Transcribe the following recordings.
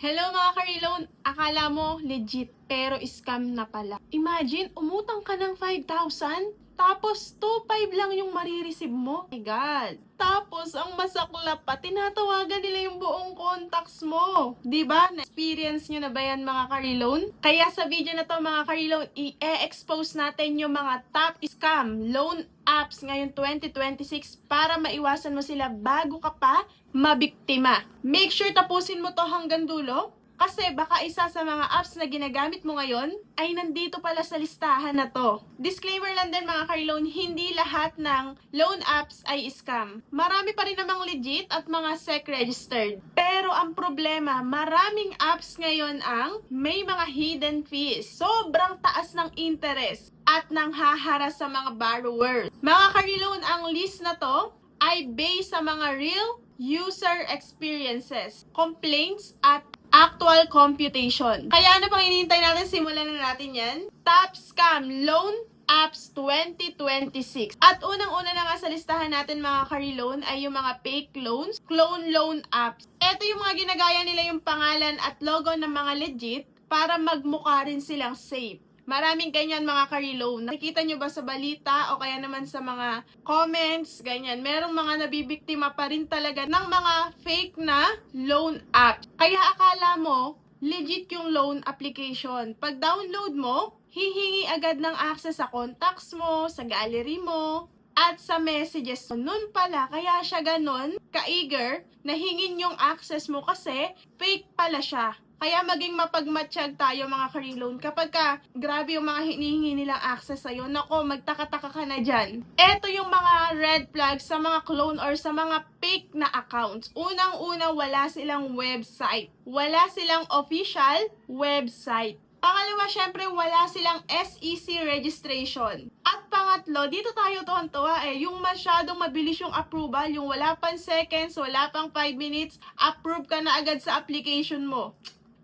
Hello mga ka-reloan! Akala mo legit, pero scam na pala. Imagine, umutang ka ng 5,000, tapos 2,500 lang yung marireceive mo. Oh my God! Tapos, ang masaklap pa, tinatawagan nila yung buong contacts mo. Diba? Na-experience nyo na ba yan mga ka-reloan? Kaya sa video na to mga ka-reloan, i-expose natin yung mga top scam loan apps ngayon 2026 para maiwasan mo sila bago ka pa mabiktima. Make sure tapusin mo to hanggang dulo kasi baka isa sa mga apps na ginagamit mo ngayon ay nandito pala sa listahan na to. Disclaimer lang din mga ka-reloan, hindi lahat ng loan apps ay scam. Marami pa rin namang legit at mga SEC-registered. Pero ang problema, maraming apps ngayon ang may mga hidden fees. Sobrang taas ng interest at nang haharas sa mga borrowers. Mga ka-reloan, ang list na to ay based sa mga real user experiences, complaints, at actual computation. Kaya ano pang hinihintay natin? Simulan na natin yan. Top Scam Loan Apps 2026. At unang-una na nga sa listahan natin mga ka-reloan ay yung mga fake loans, clone loan apps. Ito yung mga ginagaya nila yung pangalan at logo ng mga legit para magmukha rin silang safe. Maraming ganyan mga ka-reloan. Nakikita nyo ba sa balita o kaya naman sa mga comments, ganyan. Merong mga nabibiktima pa rin talaga ng mga fake na loan app. Kaya akala mo, legit yung loan application. Pag download mo, hihingi agad ng access sa contacts mo, sa gallery mo, at sa messages. So, nun pala, kaya siya ganon, ka-eager, na hingin yung access mo kasi fake pala siya. Kaya maging mapagmatsyag tayo mga ka-reloan. Kapag grabe yung mga hinihingi nilang access sa'yo, nako, magtaka-taka ka na dyan. Ito yung mga red flags sa mga clone or sa mga fake na accounts. Unang-una, wala silang website. Wala silang official website. Pangalawa, syempre, wala silang SEC registration. At pangatlo, dito tayo tuwan-tuwa yung masyadong mabilis yung approval, yung wala pang seconds, wala pang 5 minutes, approve ka na agad sa application mo.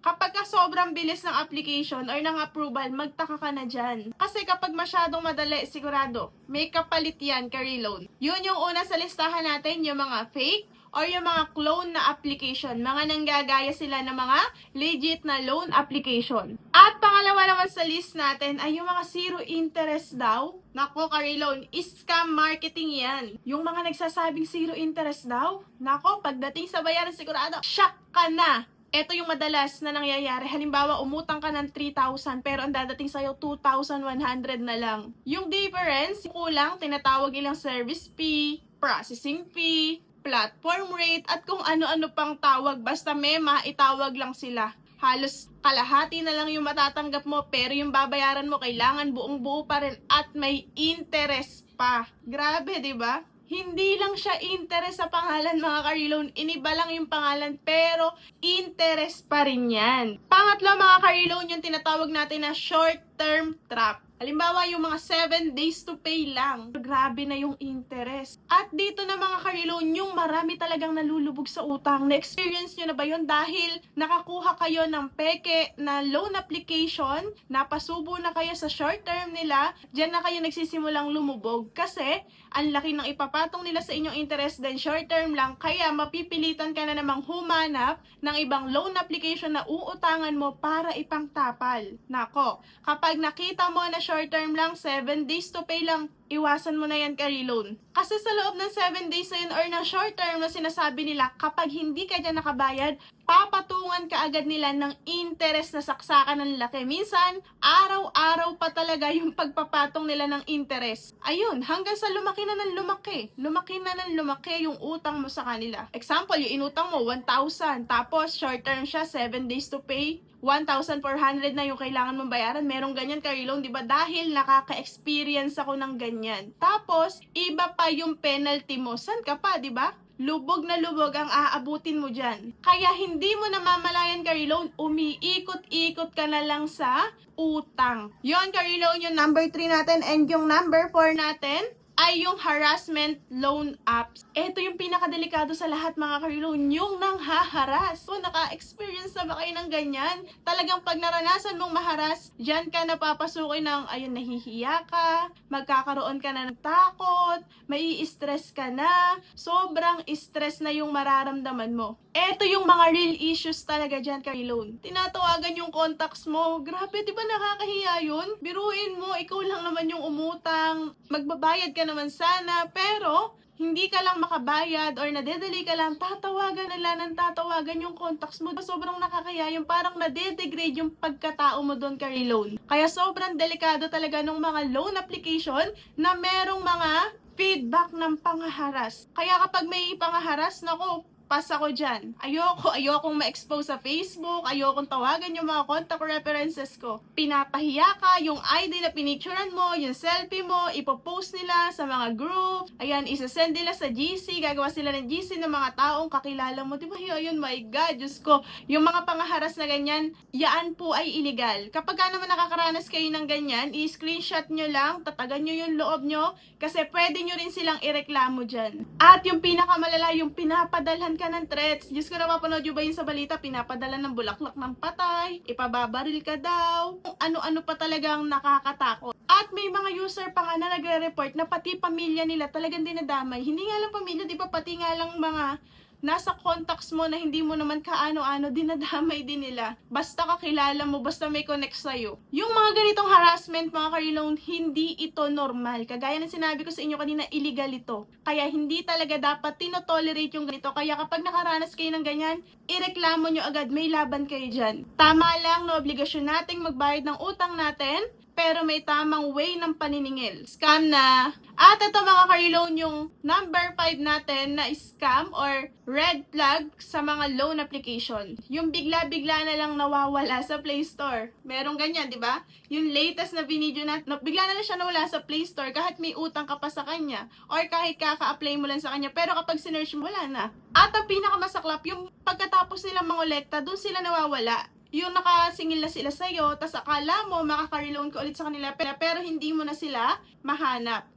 Kapag sobrang bilis ng application or ng approval, magtaka ka na dyan. Kasi kapag masyadong madali, sigurado, may kapalit yan, ka-reloan. Yun yung una sa listahan natin, yung mga fake or yung mga clone na application. Mga nanggagaya sila ng mga legit na loan application. At pangalawa naman sa list natin ay yung mga zero interest daw. Nako, ka-reloan, scam marketing yan. Yung mga nagsasabing zero interest daw, nako, pagdating sa bayaran sigurado, shock ka na. Ito yung madalas na nangyayari. Halimbawa, umutang ka ng 3,000 pero ang dadating sa'yo 2,100 na lang. Yung difference, kulang, tinatawag ilang service fee, processing fee, platform rate, at kung ano-ano pang tawag. Basta may maitawag lang sila. Halos kalahati na lang yung matatanggap mo pero yung babayaran mo kailangan buong buo pa rin at may interest pa. Grabe, di ba? Hindi lang siya interest sa pangalan mga ka-reloan, iniba lang yung pangalan pero interest pa rin yan. Pangatlo mga ka-reloan, yung tinatawag natin na short-term trap. Halimbawa, yung mga 7 days to pay lang. Grabe na yung interest. At dito na mga ka-reloan, yung marami talagang nalulubog sa utang. Na-experience nyo na ba yun? Dahil nakakuha kayo ng peke na loan application, napasubo na kayo sa short term nila, dyan na kayo nagsisimulang lumubog. Kasi, ang laki ng ipapatong nila sa inyong interest, then short term lang, kaya mapipilitan ka na namang humanap ng ibang loan application na uutangan mo para ipangtapal. Nako, kapag nakita mo na short term lang, 7 days to pay lang, iwasan mo na yan ka-reloan. Kasi sa loob ng 7 days na yun or na short term na sinasabi nila, kapag hindi ka dyan nakabayad, papatungan ka agad nila ng interest na saksakan ng laki. Minsan, araw-araw pa talaga yung pagpapatong nila ng interest. Ayun, hanggang sa lumaki na ng lumaki. Lumaki na ng lumaki yung utang mo sa kanila. Example, yung inutang mo, 1,000. Tapos, short term siya, 7 days to pay. 1,400 na yung kailangan mong bayaran. Merong ganyan ka-reloan, di ba? Dahil nakaka-experience ako ng ganyan. Tapos, iba pa yung penalty mo. San ka pa, di ba? Lubog na lubog ang aabutin mo dyan. Kaya hindi mo namamalayan ka-reloan, umiikot-ikot ka na lang sa utang. Yon ka-reloan yung number 3 natin and yung number 4 natin, ay yung harassment loan apps. Ito yung pinakadelikado sa lahat mga ka-reloan, yung nanghaharas. So, naka-experience na ba kayo ng ganyan? Talagang pag naranasan mong maharas, dyan ka napapasukin ng, ayun, nahihiya ka, magkakaroon ka na ng takot, mai-stress ka na, sobrang stress na yung mararamdaman mo. Ito yung mga real issues talaga dyan ka-reloan. Tinatawagan yung contacts mo, grabe, di ba nakakahiya yun? Biruin mo, ikaw lang naman yung umutang, magbabayad ka naman sana, pero hindi ka lang makabayad or nadedelay ka lang, tatawagan nila ng tatawagan yung contacts mo. Sobrang nakakaya yung parang nadedegrade yung pagkatao mo doon ka-reloan. Kaya sobrang delikado talaga ng mga loan application na merong mga feedback ng pangaharas. Kaya kapag may pangaharas, nako, pas ako dyan. Ayokong ma-expose sa Facebook, ayokong tawagan yung mga contact references ko. Pinapahiya ka, yung ID na pinicturean mo, yung selfie mo, ipopost nila sa mga group, ayan, isasend nila sa GC, gagawa sila ng GC ng mga taong kakilala mo. Diba yun, my God, Diyos ko, yung mga pangaharas na ganyan, yaan po ay illegal. Kapag ka naman nakakaranas kayo ng ganyan, i-screenshot nyo lang, tatagan nyo yung loob nyo, kasi pwede nyo rin silang ireklamo dyan. At yung pinakamalala, yung pinapadalhan ka ng threats. Diyos ko, napapanood nyo ba yun sa balita? Pinapadala ng bulaklak ng patay, ipababaril ka daw, ano-ano pa talagang nakakatakot. At may mga user pa nga na nagre-report na pati pamilya nila talagang dinadamay. Hindi nga lang pamilya, di ba, pati nga lang mga nasa contacts mo na hindi mo naman kaano-ano, dinadamay din nila. Basta kakilala mo, basta may connect sa'yo. Yung mga ganitong harassment, mga ka-reloan, hindi ito normal. Kagaya ng sinabi ko sa inyo kanina, illegal ito. Kaya hindi talaga dapat tinotolerate yung ganito. Kaya kapag nakaranas kayo ng ganyan, ireklamo nyo agad, may laban kayo dyan. Tama lang na obligasyon nating magbayad ng utang natin, pero may tamang way ng paniningil. Scam na. At ito mga ka-reloan, yung number 5 natin na scam or red flag sa mga loan application. Yung bigla-bigla na lang nawawala sa Play Store. Merong ganyan, di ba? Yung latest na video na bigla na lang siya nawala sa Play Store kahit may utang ka pa sa kanya or kahit kaka-apply mo lang sa kanya, pero kapag sinearch mo, wala na. At ang pinakamasaklap, yung pagkatapos nilang mangolekta, dun sila nawawala. Yung nakasingil na sila sa'yo, tas akala mo makaka-reloan ka ulit sa kanila, pero hindi mo na sila mahanap.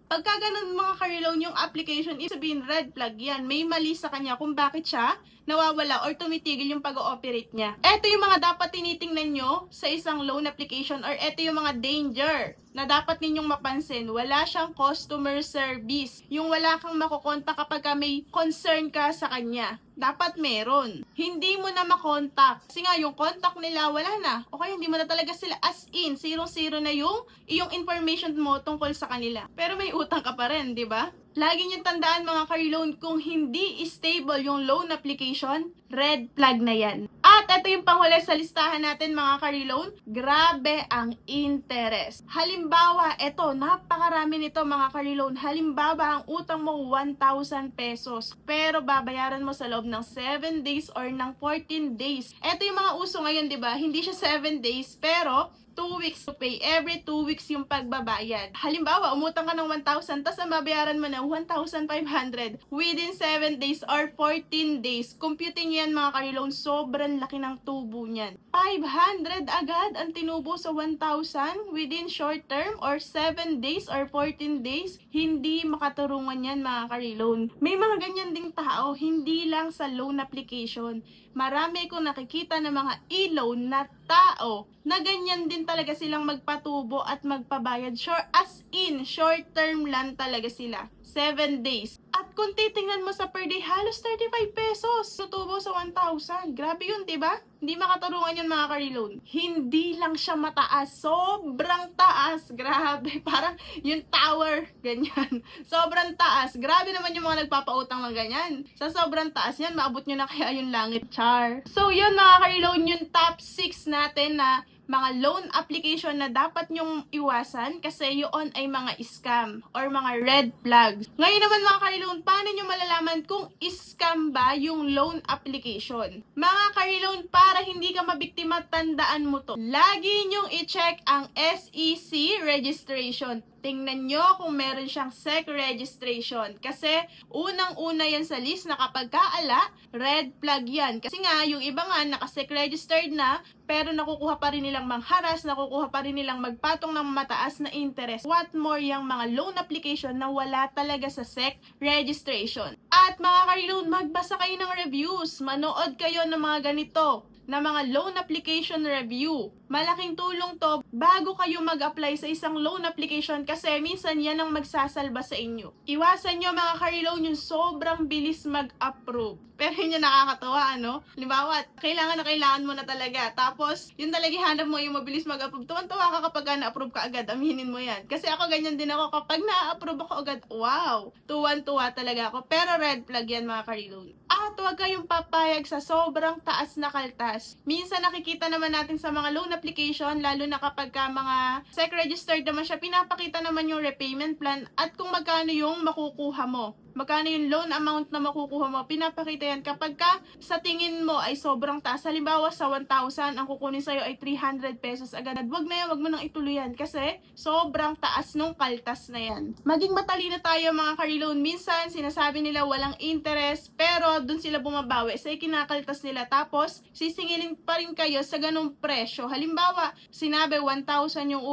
Pagka ganun mga ka-reloan yung application, ibig sabihin red flag yan. May mali sa kanya kung bakit siya nawawala or tumitigil yung pag-ooperate niya. Ito yung mga dapat tinitingnan nyo sa isang loan application or ito yung mga danger na dapat ninyong mapansin. Wala siyang customer service. Yung wala kang makukontak kapag may concern ka sa kanya. Dapat meron. Hindi mo na makontak. Kasi nga, yung contact nila, wala na. O kaya hindi mo na talaga sila as in. Zero-zero na yung information mo tungkol sa kanila. Pero may utang ka pa rin, di ba? Lagi niyong tandaan mga ka-reloan, kung hindi stable yung loan application, red flag na yan. At ito yung panghuli sa listahan natin mga ka-reloan, grabe ang interest. Halimbawa, ito, napakarami nito mga ka-reloan. Halimbawa, ang utang mo 1,000 pesos, pero babayaran mo sa loob ng 7 days or ng 14 days. Ito yung mga uso ngayon, di ba? Hindi siya 7 days, pero 2 weeks to pay. Every 2 weeks yung pagbabayad. Halimbawa, umutang ka ng 1,000, tapos ang mabayaran mo na 1,500 within 7 days or 14 days. Computing yan mga ka-reloan, sobrang laki ng tubo niyan. 500 agad ang tinubo sa 1,000 within short term or 7 days or 14 days. Hindi makaturungan yan mga ka-reloan. May mga ganyan ding tao, hindi lang sa loan application. Marami kong nakikita ng mga e-loan na tao na ganyan din talaga silang magpatubo at magpabayad. As in, short term lang talaga sila. 7 days. At kung titingnan mo sa per day, halos 35 pesos. Tutubo sa 1,000. Grabe yun, diba? Hindi makaturungan yun mga ka-reloan. Hindi lang siya mataas. Sobrang taas. Grabe. Parang yung tower. Ganyan. Sobrang taas. Grabe naman yung mga nagpapautang ng ganyan. Sa sobrang taas yan, maabot nyo na kaya yung langit. Char. So yun mga ka-reloan, yung top 6 natin na mga loan application na dapat nyong iwasan kasi yun ay mga scam or mga red flags. Ngayon naman mga ka-reloan, paano nyo malalaman kung scam ba yung loan application? Mga ka-reloan, para hindi ka mabiktima, tandaan mo to. Lagi nyong i-check ang SEC registration. tingnan nyo kung meron siyang SEC registration. Kasi unang-una yan sa list na kapag kaala, red flag yan. Kasi nga, yung iba nga naka-SEC registered na, pero nakukuha pa rin nilang mangharas, nakukuha pa rin nilang magpatong ng mataas na interest. What more yung mga loan application na wala talaga sa SEC registration. At mga ka-reloan, magbasa kayo ng reviews, manood kayo ng mga ganito na mga loan application review. Malaking tulong to bago kayo mag-apply sa isang loan application kasi minsan yan ang magsasalba sa inyo. Iwasan nyo mga ka-reloan yung sobrang bilis mag-approve. Pero yun yung nakakatawa, ano? Halimbawa, kailangan na kailangan mo na talaga. Tapos, yun talaga hanap mo yung mabilis mag-approve. Tuwan-tuwa ka kapag na-approve ka agad. Aminin mo yan. Kasi ako ganyan din ako. Kapag na-approve ako agad, wow! Tuwan-tuwa talaga ako. Pero red flag yan mga ka-reloan. At huwag kayong papayag sa sobrang taas na kaltas. Minsan nakikita naman natin sa mga loan application, lalo na kapag ka mga SEC registered naman siya, pinapakita naman yung repayment plan at kung magkano yung makukuha mo. Magkano yung loan amount na makukuha mo, pinapakita yan kapag ka sa tingin mo ay sobrang taas. Halimbawa sa 1,000, ang kukunin sa'yo ay 300 pesos agad. Wag na yan, wag mo nang ituloy yan kasi sobrang taas nung kaltas na yan. Maging matalino tayo mga ka-reloan. Minsan sinasabi nila walang interest pero dun sila bumabawi sa kinakaltas nila. Tapos sisingilin pa rin kayo sa ganung presyo. Halimbawa, sinabi 1,000 yung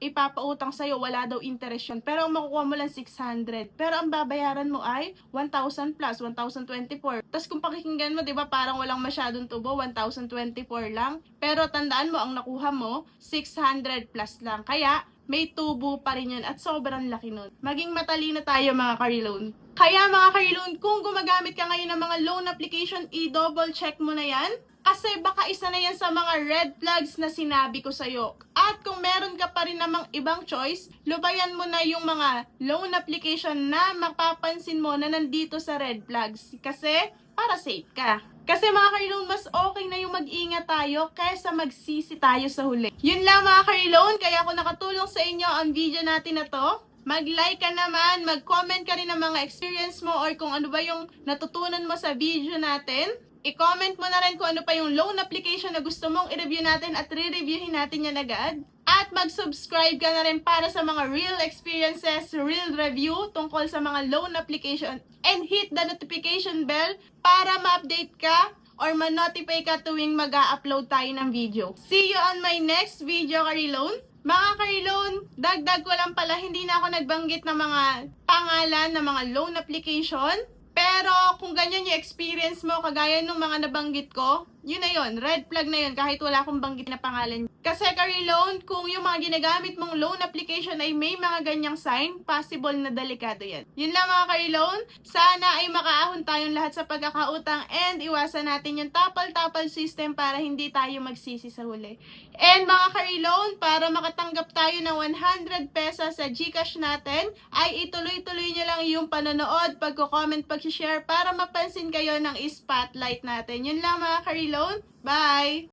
ipapautang sa'yo, wala daw interest yun. Pero ang makukuha mo lang 600. Pero ang babayaran mo ay 1,000 plus, 1,024. Tapos kung pakikinggan mo, di ba parang walang masyadong tubo, 1,024 lang. Pero tandaan mo, ang nakuha mo, 600 plus lang. Kaya, may tubo pa rin yun at sobrang laki nun. Maging matalino tayo mga ka-reloan. Kaya mga ka-reloan, kung gumagamit ka ngayon ng mga loan application, i-double check mo na yan. Kasi baka isa na yan sa mga red flags na sinabi ko sa'yo. At kung meron ka pa rin namang ibang choice, lubayan mo na yung mga loan application na mapapansin mo na nandito sa red flags. Kasi para safe ka. Kasi mga ka-reloan, mas okay na yung mag-ingat tayo kaysa magsisi tayo sa huli. Yun lang mga ka-reloan, kaya ako nakatulong sa inyo ang video natin na to. Mag-like ka naman, mag-comment ka rin ng mga experience mo or kung ano ba yung natutunan mo sa video natin. I-comment mo na rin kung ano pa yung loan application na gusto mong i-review natin at re-reviewin natin yan agad. At mag-subscribe ka na rin para sa mga real experiences, real review tungkol sa mga loan application. And hit the notification bell para ma-update ka or ma-notify ka tuwing mag-a-upload tayo ng video. See you on my next video, ka-reloan. Mga ka-reloan, dagdag ko lang pala, hindi na ako nagbanggit ng mga pangalan ng mga loan application. Pero kung ganyan yung experience mo, kagaya nung mga nabanggit ko, yun na yun, red flag na yun kahit wala akong banggit na pangalan. Kasi ka-reloan, kung yung mga ginagamit mong loan application ay may mga ganyang sign, possible na delikado yan. Yun lang mga ka-reloan, sana ay makaahon tayong lahat sa pagkakautang and iwasan natin yung tapal-tapal system para hindi tayo magsisi sa huli. And mga ka-reloan, para makatanggap tayo ng 100 pesos sa GCash natin, ay ituloy-tuloy nyo lang yung panonood, pagko-comment, pag-share para mapansin kayo ng spotlight natin. Yun lang mga ka-reloan. Bye!